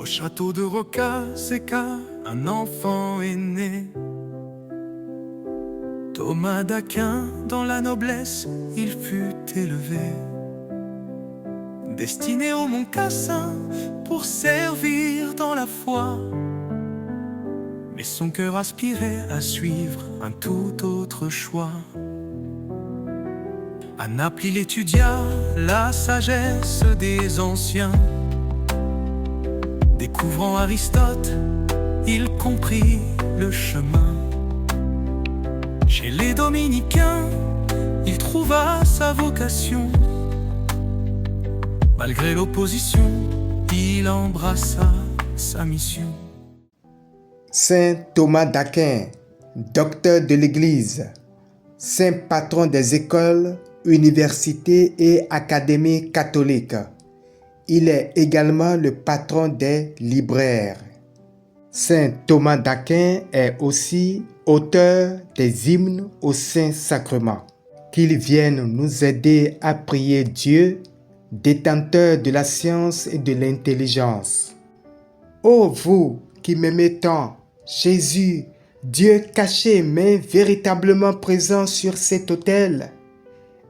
Au château de Rocca-Secca, un enfant est né. Thomas d'Aquin, dans la noblesse, il fut élevé. Destiné au Mont Cassin pour servir dans la foi. Mais son cœur aspirait à suivre un tout autre choix. À Naples, il étudia la sagesse des anciens. Découvrant Aristote, il comprit le chemin. Chez les dominicains, il trouva sa vocation. Malgré l'opposition, il embrassa sa mission. Saint Thomas d'Aquin, docteur de l'Église, saint patron des écoles, universités et académies catholiques. Il est également le patron des libraires. Saint Thomas d'Aquin est aussi auteur des hymnes au Saint-Sacrement. Qu'il vienne nous aider à prier Dieu, détenteur de la science et de l'intelligence. Ô vous qui m'aimez tant, Jésus, Dieu caché mais véritablement présent sur cet autel,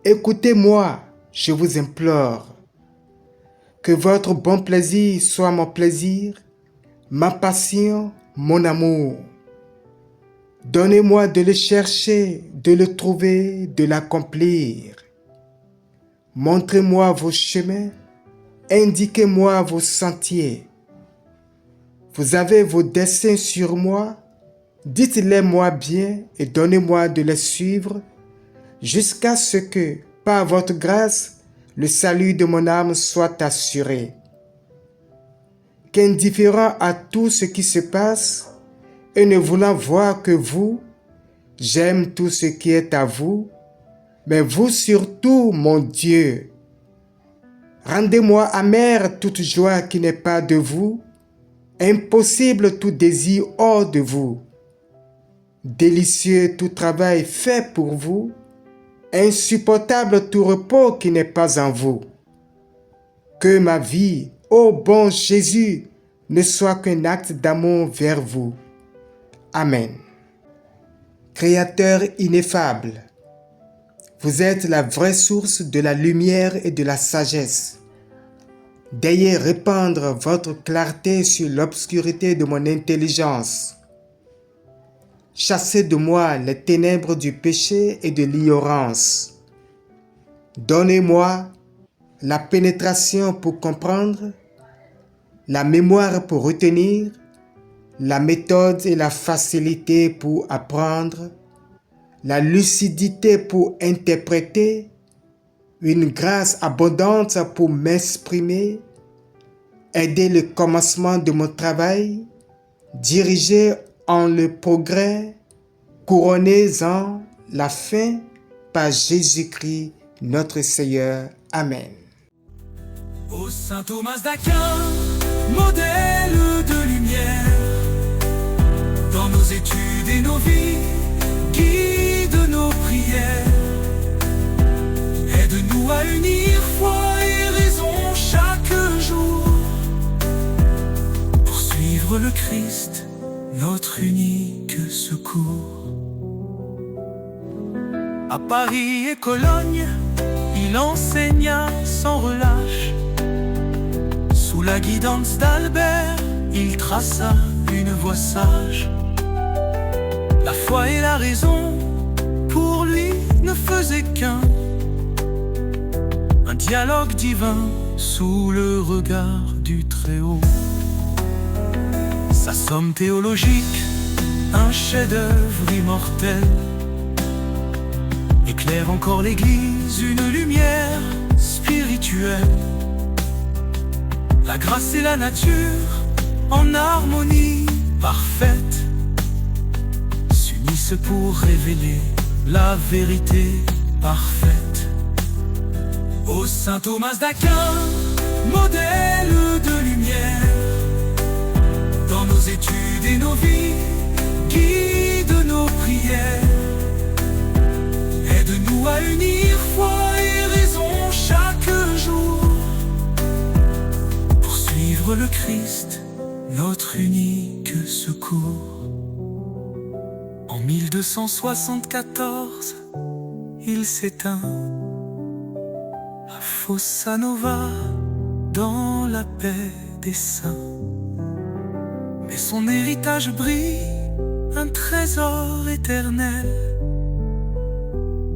écoutez-moi, je vous implore. Que votre bon plaisir soit mon plaisir, ma passion, mon amour. Donnez-moi de le chercher, de le trouver, de l'accomplir. Montrez-moi vos chemins, indiquez-moi vos sentiers. Vous avez vos desseins sur moi, dites-les-moi bien et donnez-moi de les suivre jusqu'à ce que, par votre grâce, le salut de mon âme soit assuré. Qu'indifférent à tout ce qui se passe et ne voulant voir que vous, j'aime tout ce qui est à vous, mais vous surtout, mon Dieu. Rendez-moi amère toute joie qui n'est pas de vous, impossible tout désir hors de vous, délicieux tout travail fait pour vous, insupportable tout repos qui n'est pas en vous. Que ma vie, ô bon Jésus, ne soit qu'un acte d'amour vers vous. Amen. Créateur ineffable, vous êtes la vraie source de la lumière et de la sagesse. Dayez répandre votre clarté sur l'obscurité de mon intelligence. Chassez de moi les ténèbres du péché et de l'ignorance. Donnez-moi la pénétration pour comprendre, la mémoire pour retenir, la méthode et la facilité pour apprendre, la lucidité pour interpréter, une grâce abondante pour m'exprimer, aider le commencement de mon travail, diriger en le progrès, couronnez en la fin par Jésus-Christ notre Seigneur. Amen. Ô Saint Thomas d'Aquin, modèle de lumière, dans nos études et nos vies, guide nos prières. Aide-nous à unir foi et raison chaque jour, pour suivre le Christ, notre unique secours. À Paris et Cologne, il enseigna sans relâche. Sous la guidance d'Albert, il traça une voie sage. La foi et la raison, pour lui, ne faisaient qu'un dialogue divin sous le regard du Très-Haut. Sa somme théologique, un chef-d'œuvre immortel, éclaire encore l'Église, une lumière spirituelle. La grâce et la nature, en harmonie parfaite, s'unissent pour révéler la vérité parfaite. Ô Saint Thomas d'Aquin, modèle de lumière, dans nos études et nos vies, guide nos prières. Aide-nous à unir foi et raison chaque jour, pour suivre le Christ, notre unique secours. En 1274, il s'éteint à Fossa Nova, dans la paix des saints. Mais son héritage brille, un trésor éternel,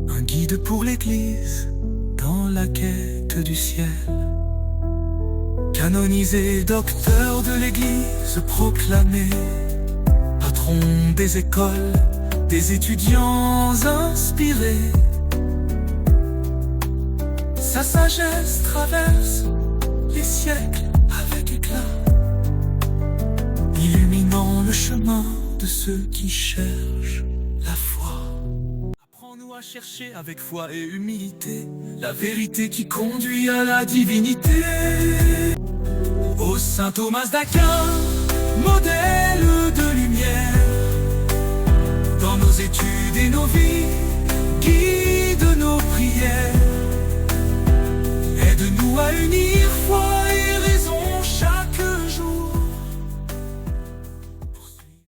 un guide pour l'Église dans la quête du ciel. Canonisé docteur de l'Église, proclamé patron des écoles, des étudiants inspirés. Sa sagesse traverse les siècles avec éclat, illuminant le chemin de ceux qui cherchent la foi. Apprends-nous à chercher avec foi et humilité la vérité qui conduit à la divinité. Ô Saint Thomas d'Aquin, modèle de lumière, dans nos études et nos vies, guide nos prières. Aide-nous à unir